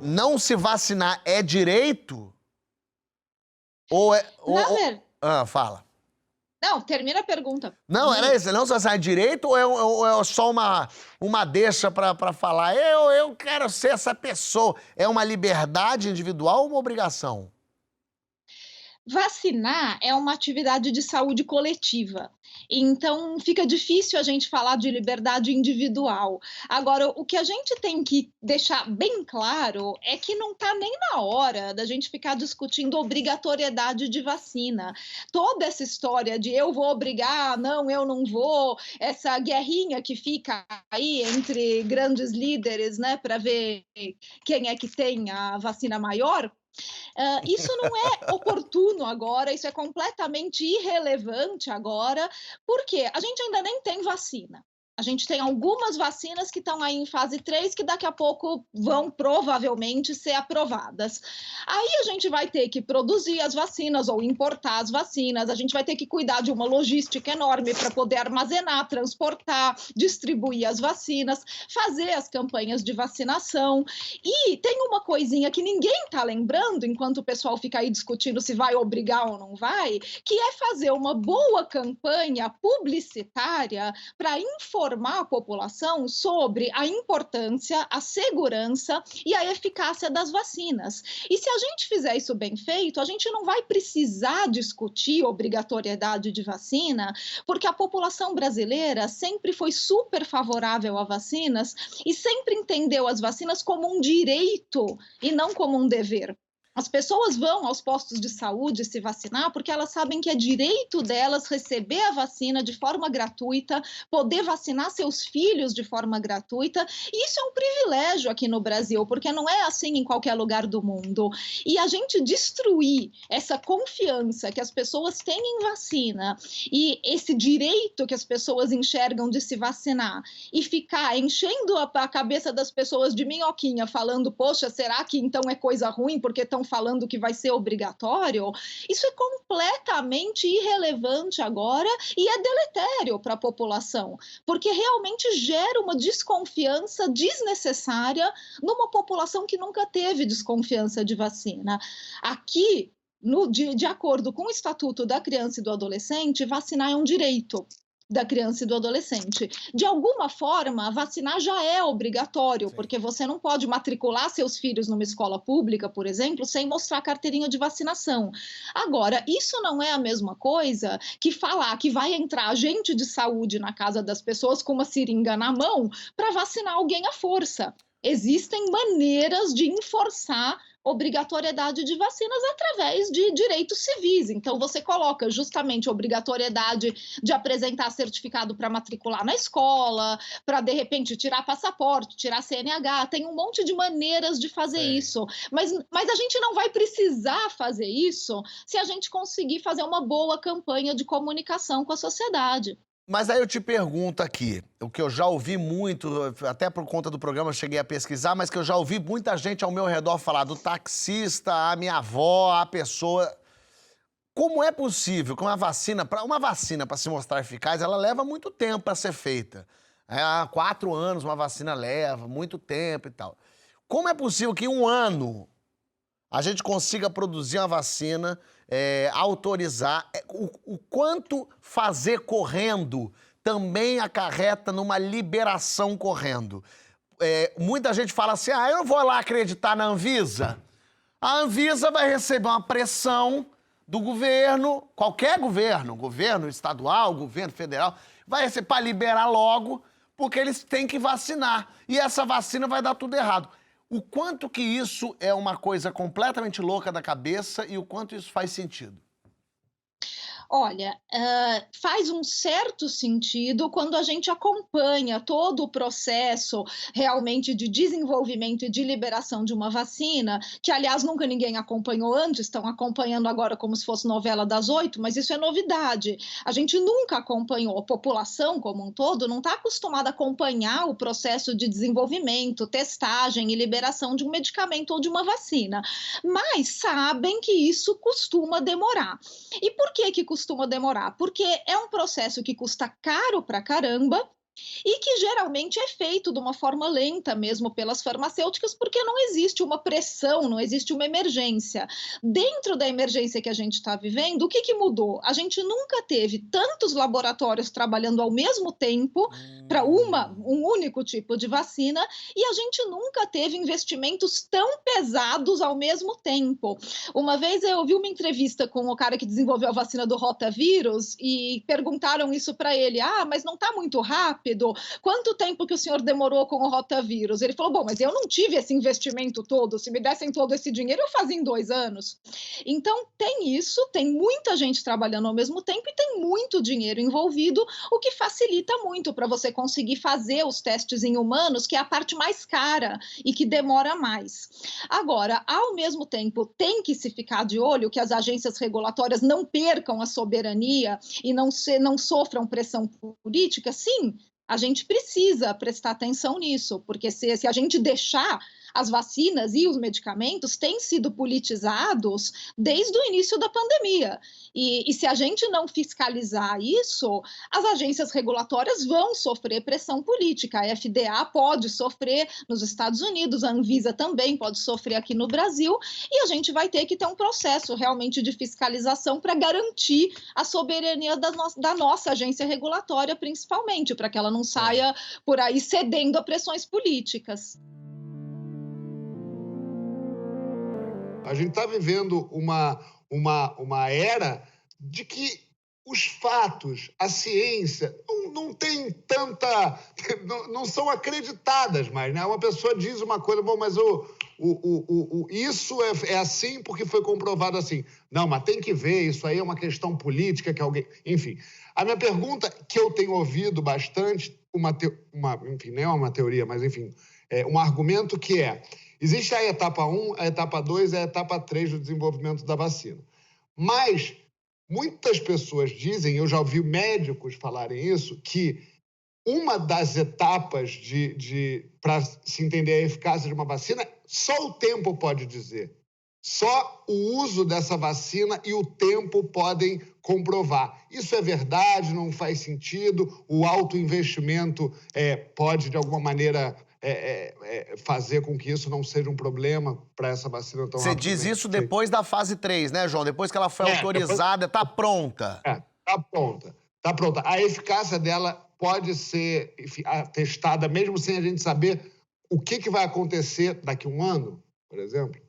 não se vacinar é direito? Ou é... fala. Não, termina a pergunta. Não, era isso. Não se vacinar é direito ou é só uma deixa pra falar? Eu quero ser essa pessoa. É uma liberdade individual ou uma obrigação? Vacinar é uma atividade de saúde coletiva, então fica difícil a gente falar de liberdade individual. Agora, o que a gente tem que deixar bem claro é que não está nem na hora da gente ficar discutindo obrigatoriedade de vacina. Toda essa história de eu vou obrigar, não, eu não vou, essa guerrinha que fica aí entre grandes líderes, né, para ver quem é que tem a vacina maior. Isso não é oportuno agora, isso é completamente irrelevante agora, porque a gente ainda nem tem vacina. A gente tem algumas vacinas que estão aí em fase 3 que daqui a pouco vão provavelmente ser aprovadas. Aí a gente vai ter que produzir as vacinas ou importar as vacinas, a gente vai ter que cuidar de uma logística enorme para poder armazenar, transportar, distribuir as vacinas, fazer as campanhas de vacinação. E tem uma coisinha que ninguém está lembrando, enquanto o pessoal fica aí discutindo se vai obrigar ou não vai, que é fazer uma boa campanha publicitária para informar a população sobre a importância, a segurança e a eficácia das vacinas. E se a gente fizer isso bem feito, a gente não vai precisar discutir obrigatoriedade de vacina, porque a população brasileira sempre foi super favorável a vacinas e sempre entendeu as vacinas como um direito e não como um dever. As pessoas vão aos postos de saúde se vacinar porque elas sabem que é direito delas receber a vacina de forma gratuita, poder vacinar seus filhos de forma gratuita. E isso é um privilégio aqui no Brasil, porque não é assim em qualquer lugar do mundo. E a gente destruir essa confiança que as pessoas têm em vacina e esse direito que as pessoas enxergam de se vacinar e ficar enchendo a cabeça das pessoas de minhoquinha, falando, poxa, será que então é coisa ruim porque estão falando que vai ser obrigatório? Isso é completamente irrelevante agora e é deletério para a população, porque realmente gera uma desconfiança desnecessária numa população que nunca teve desconfiança de vacina. Aqui, de acordo com o Estatuto da Criança e do Adolescente, vacinar é um direito da criança e do adolescente. De alguma forma, vacinar já é obrigatório, Sim. porque você não pode matricular seus filhos numa escola pública, por exemplo, sem mostrar a carteirinha de vacinação. Agora, isso não é a mesma coisa que falar que vai entrar agente de saúde na casa das pessoas com uma seringa na mão para vacinar alguém à força. Existem maneiras de enforçar obrigatoriedade de vacinas através de direitos civis. Então, você coloca justamente obrigatoriedade de apresentar certificado para matricular na escola, para, de repente, tirar passaporte, tirar CNH. Tem um monte de maneiras de fazer isso. Mas a gente não vai precisar fazer isso se a gente conseguir fazer uma boa campanha de comunicação com a sociedade. Mas aí eu te pergunto aqui, o que eu já ouvi muito, até por conta do programa eu cheguei a pesquisar, mas que eu já ouvi muita gente ao meu redor falar, do taxista, a minha avó, a pessoa... Como é possível que uma vacina para se mostrar eficaz, ela leva muito tempo para ser feita? Há 4 anos uma vacina leva, muito tempo e tal. Como é possível que em 1 ano a gente consiga produzir uma vacina, autorizar, o quanto fazer correndo também acarreta numa liberação correndo. Muita gente fala assim, eu não vou lá acreditar na Anvisa. A Anvisa vai receber uma pressão do governo, qualquer governo, governo estadual, governo federal, vai receber para liberar logo, porque eles têm que vacinar. E essa vacina vai dar tudo errado. O quanto que isso é uma coisa completamente louca da cabeça e o quanto isso faz sentido? Olha, faz um certo sentido quando a gente acompanha todo o processo realmente de desenvolvimento e de liberação de uma vacina, que, aliás, nunca ninguém acompanhou antes, estão acompanhando agora como se fosse novela das 8, mas isso é novidade. A gente nunca acompanhou, a população como um todo não está acostumada a acompanhar o processo de desenvolvimento, testagem e liberação de um medicamento ou de uma vacina, mas sabem que isso costuma demorar. E por que costuma demorar? Porque é um processo que custa caro pra caramba e que geralmente é feito de uma forma lenta mesmo pelas farmacêuticas, porque não existe uma pressão, não existe uma emergência. Dentro da emergência que a gente está vivendo, o que, que mudou? A gente nunca teve tantos laboratórios trabalhando ao mesmo tempo para um único tipo de vacina, e a gente nunca teve investimentos tão pesados ao mesmo tempo. Uma vez eu ouvi uma entrevista com o cara que desenvolveu a vacina do rotavírus e perguntaram isso para ele: mas não está muito rápido? Quanto tempo que o senhor demorou com o rotavírus? Ele falou: bom, mas eu não tive esse investimento todo, se me dessem todo esse dinheiro eu fazia em 2 anos. Então tem isso, tem muita gente trabalhando ao mesmo tempo e tem muito dinheiro envolvido, o que facilita muito para você conseguir fazer os testes em humanos, que é a parte mais cara e que demora mais. Agora, ao mesmo tempo, tem que se ficar de olho que as agências regulatórias não percam a soberania e não sofram pressão política. Sim, a gente precisa prestar atenção nisso, porque se a gente deixar, as vacinas e os medicamentos têm sido politizados desde o início da pandemia. E se a gente não fiscalizar isso, as agências regulatórias vão sofrer pressão política. A FDA pode sofrer nos Estados Unidos, a Anvisa também pode sofrer aqui no Brasil, e a gente vai ter que ter um processo realmente de fiscalização para garantir a soberania da nossa agência regulatória, principalmente, para que ela não saia por aí cedendo a pressões políticas. A gente está vivendo uma era de que os fatos, a ciência, não tem tanta... não são acreditadas mais, né? Uma pessoa diz uma coisa, bom, mas isso é assim porque foi comprovado assim. Não, mas tem que ver, isso aí é uma questão política que alguém... Enfim, a minha pergunta, que eu tenho ouvido bastante, enfim, não é uma teoria, mas enfim, um argumento que é: existe a etapa 1, a etapa 2 e a etapa 3 do desenvolvimento da vacina. Mas muitas pessoas dizem, eu já ouvi médicos falarem isso, que uma das etapas para se entender a eficácia de uma vacina, só o tempo pode dizer. Só o uso dessa vacina e o tempo podem comprovar. Isso é verdade? Não faz sentido? O alto investimento pode, de alguma maneira... fazer com que isso não seja um problema para essa vacina tão rapidamente. Você diz isso depois da fase 3, né, João? Depois que ela foi autorizada, está pronta. Está pronta. Está pronta. A eficácia dela pode ser testada mesmo sem a gente saber o que vai acontecer daqui a um ano, por exemplo?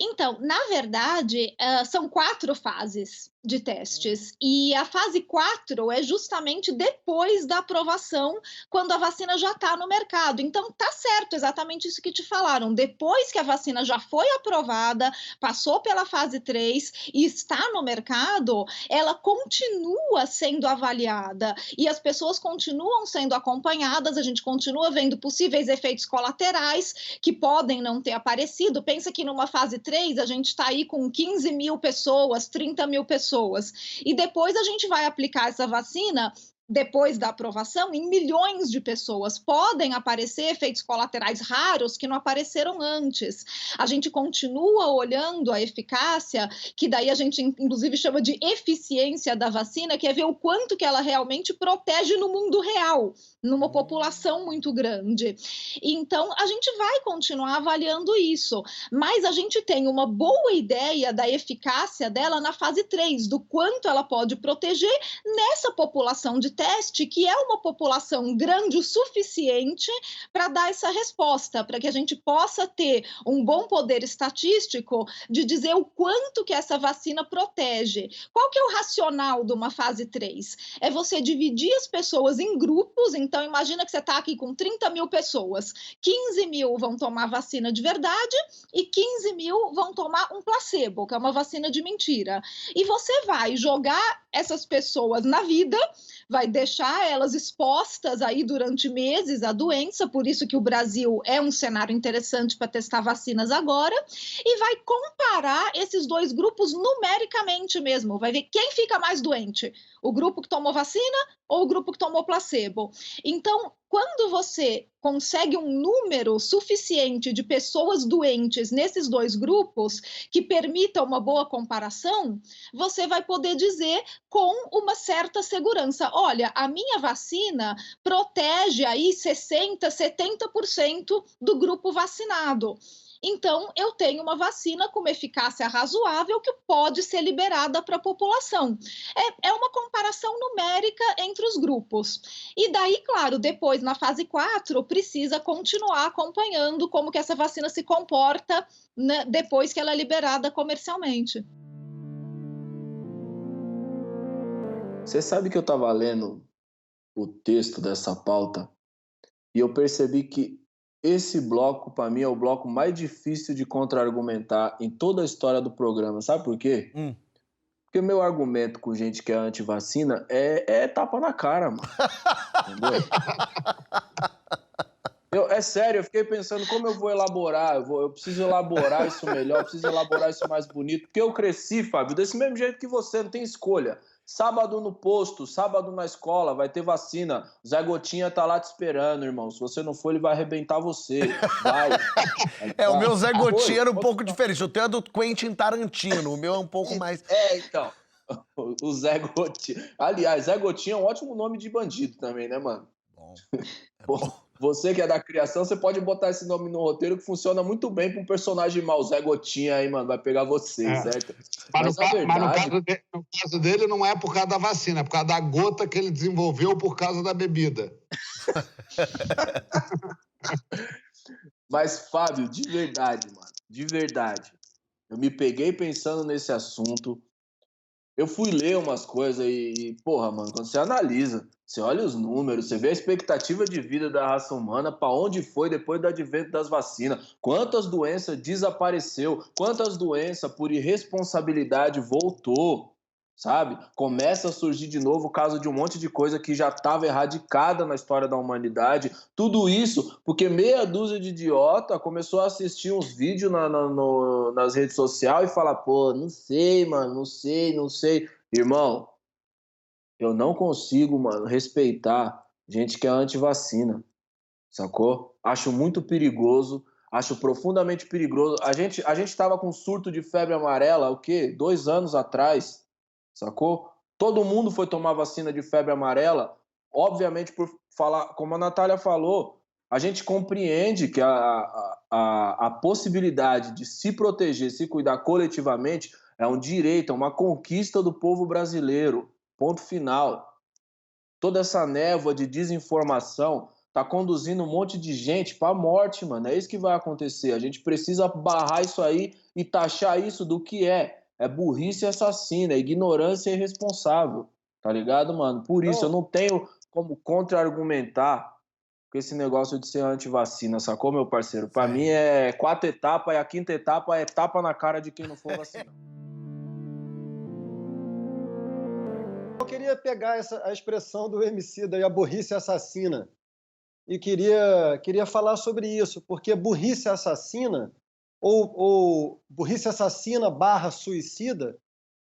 Então, na verdade, são 4 fases de testes. E a fase 4 é justamente depois da aprovação, quando a vacina já está no mercado. Então, tá certo, exatamente isso que te falaram. Depois que a vacina já foi aprovada, passou pela fase 3 e está no mercado, ela continua sendo avaliada e as pessoas continuam sendo acompanhadas, a gente continua vendo possíveis efeitos colaterais que podem não ter aparecido. Pensa que numa fase 3 a gente está aí com 15 mil pessoas, 30 mil pessoas. E depois a gente vai aplicar essa vacina, depois da aprovação, em milhões de pessoas. Podem aparecer efeitos colaterais raros que não apareceram antes. A gente continua olhando a eficácia, que daí a gente inclusive chama de eficiência da vacina, que é ver o quanto que ela realmente protege no mundo real, numa população muito grande. Então, a gente vai continuar avaliando isso, mas a gente tem uma boa ideia da eficácia dela na fase 3, do quanto ela pode proteger nessa população de teste, que é uma população grande o suficiente para dar essa resposta, para que a gente possa ter um bom poder estatístico de dizer o quanto que essa vacina protege. Qual que é o racional de uma fase 3? É você dividir as pessoas em grupos. Então imagina que você está aqui com 30 mil pessoas, 15 mil vão tomar vacina de verdade e 15 mil vão tomar um placebo, que é uma vacina de mentira. E você vai jogar essas pessoas na vida, vai deixar elas expostas aí durante meses à doença, por isso que o Brasil é um cenário interessante para testar vacinas agora, e vai comparar esses 2 grupos numericamente mesmo, vai ver quem fica mais doente, O grupo que tomou vacina ou o grupo que tomou placebo? Então, quando você consegue um número suficiente de pessoas doentes nesses dois grupos que permita uma boa comparação, você vai poder dizer com uma certa segurança: olha, a minha vacina protege aí 60%, 70% do grupo vacinado. Então, eu tenho uma vacina com uma eficácia razoável que pode ser liberada para a população. É uma comparação numérica entre os grupos. E daí, claro, depois, na fase 4, precisa continuar acompanhando como que essa vacina se comporta, né, depois que ela é liberada comercialmente. Você sabe que eu estava lendo o texto dessa pauta e eu percebi que esse bloco, para mim, é o bloco mais difícil de contra-argumentar em toda a história do programa. Sabe por quê? Porque o meu argumento com gente que é anti-vacina é tapa na cara, mano. Entendeu? É sério, eu fiquei pensando como eu vou elaborar, eu preciso elaborar isso melhor, eu preciso elaborar isso mais bonito, porque eu cresci, Fábio, desse mesmo jeito que você, não tem escolha. Sábado no posto, sábado na escola, vai ter vacina. O Zé Gotinha tá lá te esperando, irmão. Se você não for, ele vai arrebentar você. Vai. O meu Zé Gotinha era um pouco diferente. O teu é do Quentin Tarantino, o meu é um pouco mais... Então. O Zé Gotinha. Aliás, Zé Gotinha é um ótimo nome de bandido também, né, mano? Bom. Você que é da criação, você pode botar esse nome no roteiro que funciona muito bem para um personagem mau. Zé Gotinha aí, mano, vai pegar você, certo? Mas no caso dele não é por causa da vacina, é por causa da gota que ele desenvolveu por causa da bebida. Mas, Fábio, de verdade, mano, de verdade, eu me peguei pensando nesse assunto. Eu fui ler umas coisas e, porra, mano, quando você analisa, você olha os números, você vê a expectativa de vida da raça humana, para onde foi depois do advento das vacinas, quantas doenças desapareceu, quantas doenças por irresponsabilidade voltou, sabe? Começa a surgir de novo o caso de um monte de coisa que já estava erradicada na história da humanidade. Tudo isso porque meia dúzia de idiota começou a assistir uns vídeos nas redes sociais e falar, pô, não sei, mano, não sei. Irmão, eu não consigo, mano, respeitar gente que é anti-vacina, sacou? Acho muito perigoso, acho profundamente perigoso. A gente tava com surto de febre amarela, o quê? 2 anos atrás, sacou? Todo mundo foi tomar vacina de febre amarela, obviamente por falar, como a Natália falou, a gente compreende que a possibilidade de se proteger, se cuidar coletivamente é um direito, é uma conquista do povo brasileiro, ponto final. Toda essa névoa de desinformação tá conduzindo um monte de gente para a morte, mano. É isso que vai acontecer. A gente precisa barrar isso aí e taxar isso do que é. É burrice assassina, é ignorância irresponsável. Tá ligado, mano? Por isso, eu não tenho como contra-argumentar com esse negócio de ser anti-vacina, sacou, meu parceiro? Para mim é 4 etapas e a 5ª etapa é tapa na cara de quem não for vacinar. Eu queria pegar a expressão do Emicida aí, a burrice assassina, e queria falar sobre isso, porque burrice assassina ou burrice assassina / suicida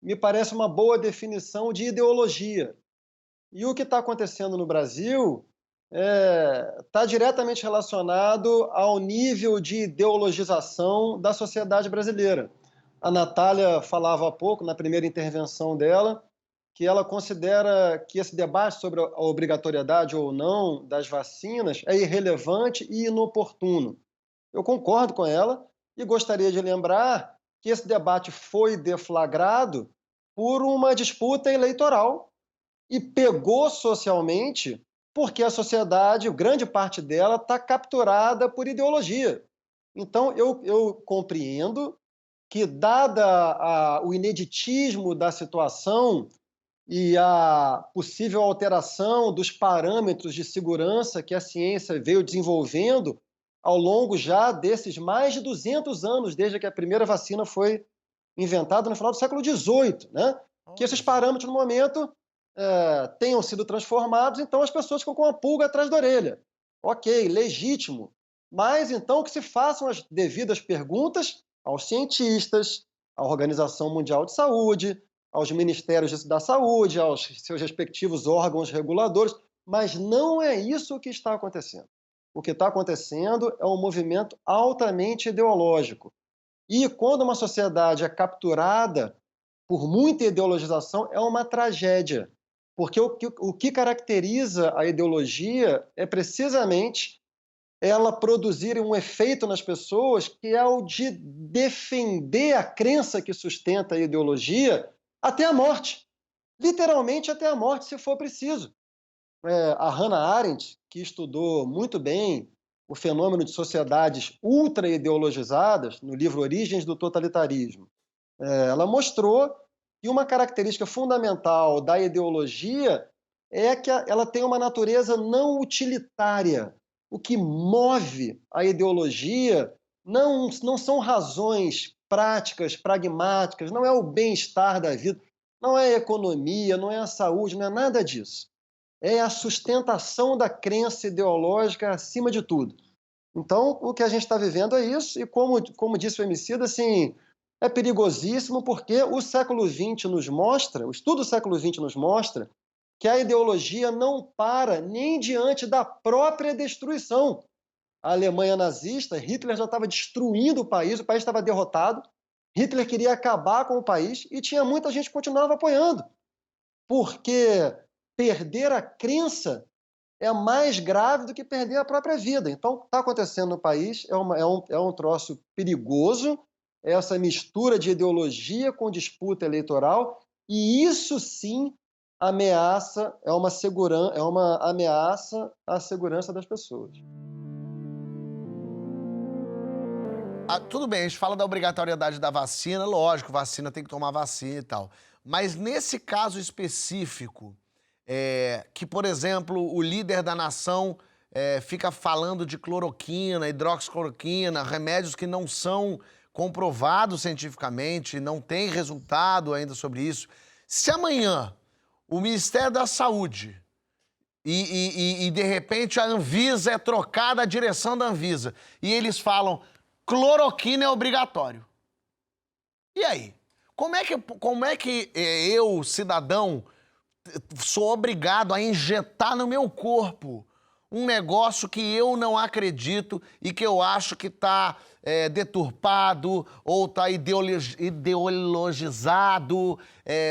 me parece uma boa definição de ideologia. E o que está acontecendo no Brasil está diretamente relacionado ao nível de ideologização da sociedade brasileira. A Natália falava há pouco, na primeira intervenção dela, que ela considera que esse debate sobre a obrigatoriedade ou não das vacinas é irrelevante e inoportuno. Eu concordo com ela e gostaria de lembrar que esse debate foi deflagrado por uma disputa eleitoral e pegou socialmente porque a sociedade, grande parte dela, está capturada por ideologia. Então, eu compreendo que, dada o ineditismo da situação e a possível alteração dos parâmetros de segurança que a ciência veio desenvolvendo ao longo já desses mais de 200 anos, desde que a primeira vacina foi inventada no final do século XVIII, né? Que esses parâmetros, no momento, tenham sido transformados, então as pessoas ficam com a pulga atrás da orelha. Ok, legítimo. Mas, então, que se façam as devidas perguntas aos cientistas, à Organização Mundial de Saúde, aos ministérios da saúde, aos seus respectivos órgãos reguladores, mas não é isso que está acontecendo. O que está acontecendo é um movimento altamente ideológico. E quando uma sociedade é capturada por muita ideologização, é uma tragédia. Porque o que caracteriza a ideologia é precisamente ela produzir um efeito nas pessoas que é o de defender a crença que sustenta a ideologia até a morte. Literalmente até a morte, se for preciso. A Hannah Arendt, que estudou muito bem o fenômeno de sociedades ultra-ideologizadas, no livro Origens do Totalitarismo, ela mostrou que uma característica fundamental da ideologia é que ela tem uma natureza não utilitária. O que move a ideologia não são razões práticas, pragmáticas, não é o bem-estar da vida, não é a economia, não é a saúde, não é nada disso. É a sustentação da crença ideológica acima de tudo. Então, o que a gente está vivendo é isso, e como disse o Emicida, assim, é perigosíssimo porque o século XX nos mostra, o estudo do século XX nos mostra que a ideologia não para nem diante da própria destruição. A Alemanha nazista, Hitler já estava destruindo o país estava derrotado, Hitler queria acabar com o país e tinha muita gente que continuava apoiando, porque perder a crença é mais grave do que perder a própria vida. Então, o que está acontecendo no país é um troço perigoso, essa mistura de ideologia com disputa eleitoral, e isso sim é uma ameaça à segurança das pessoas. Tudo bem, a gente fala da obrigatoriedade da vacina, lógico, vacina tem que tomar vacina e tal. Mas nesse caso específico, que, por exemplo, o líder da nação fica falando de cloroquina, hidroxicloroquina, remédios que não são comprovados cientificamente, não tem resultado ainda sobre isso. Se amanhã o Ministério da Saúde e de repente a Anvisa é trocada a direção da Anvisa e eles falam cloroquina é obrigatório. E aí? Como é que eu, cidadão, sou obrigado a injetar no meu corpo um negócio que eu não acredito e que eu acho que está deturpado, ou está ideologizado,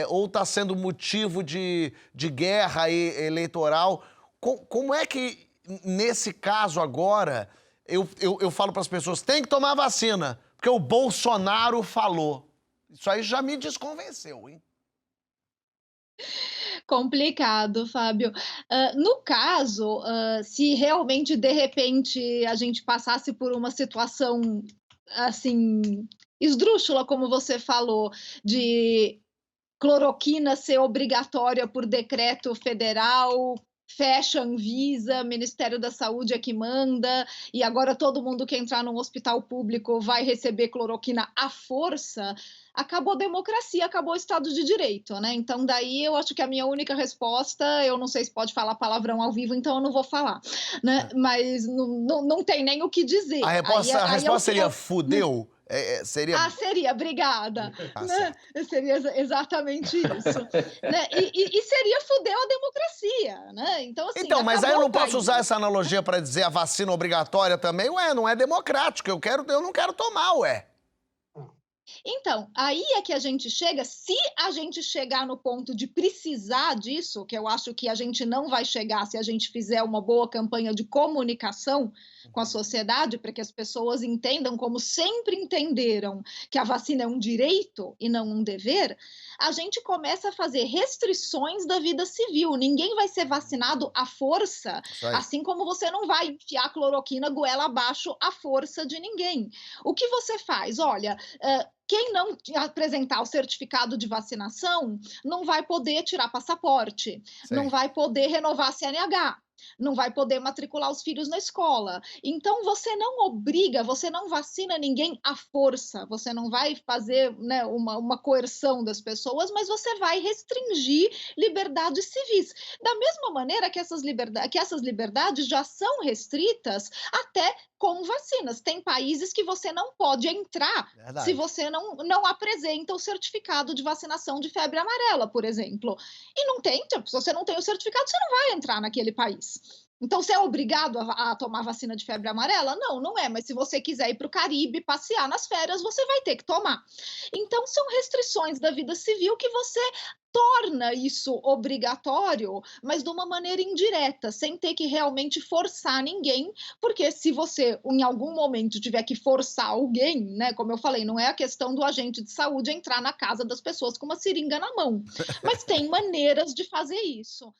ou está sendo motivo de guerra eleitoral? Como é que, nesse caso agora, eu falo para as pessoas, tem que tomar vacina, porque o Bolsonaro falou. Isso aí já me desconvenceu, hein? Complicado, Fábio. No caso, se realmente, de repente, a gente passasse por uma situação, assim, esdrúxula, como você falou, de cloroquina ser obrigatória por decreto federal, fecha a Anvisa, Ministério da Saúde é que manda, e agora todo mundo que entrar num hospital público vai receber cloroquina à força, acabou a democracia, acabou o Estado de Direito, né? Então, daí eu acho que a minha única resposta, eu não sei se pode falar palavrão ao vivo, então eu não vou falar, né? Mas não tem nem o que dizer. A resposta seria fudeu? Seria... seria, obrigada. Né? Seria exatamente isso. Né? E seria fudeu a democracia, né? Então, assim, mas aí eu não posso usar essa analogia para dizer a vacina obrigatória também? Não é democrático, eu não quero tomar, ué. Então, aí é que a gente chega, se a gente chegar no ponto de precisar disso, que eu acho que a gente não vai chegar se a gente fizer uma boa campanha de comunicação com a sociedade, para que as pessoas entendam, como sempre entenderam, que a vacina é um direito e não um dever, a gente começa a fazer restrições da vida civil. Ninguém vai ser vacinado à força, assim como você não vai enfiar cloroquina goela abaixo à força de ninguém. O que você faz? Olha, quem não apresentar o certificado de vacinação não vai poder tirar passaporte, não vai poder renovar a CNH, não vai poder matricular os filhos na escola. Então, você não obriga, você não vacina ninguém à força, você não vai fazer, né, uma coerção das pessoas, mas você vai restringir liberdades civis. Da mesma maneira que essas liberdades já são restritas até com vacinas. Tem países que você não pode entrar se você não apresenta o certificado de vacinação de febre amarela, por exemplo. E não tem, tipo, se você não tem o certificado, você não vai entrar naquele país. Então, você é obrigado a tomar vacina de febre amarela? Não, não é. Mas se você quiser ir para o Caribe, passear nas férias, você vai ter que tomar. Então, são restrições da vida civil que você torna isso obrigatório, mas de uma maneira indireta, sem ter que realmente forçar ninguém, porque se você, em algum momento, tiver que forçar alguém, né, como eu falei, não é a questão do agente de saúde entrar na casa das pessoas com uma seringa na mão, mas tem maneiras de fazer isso.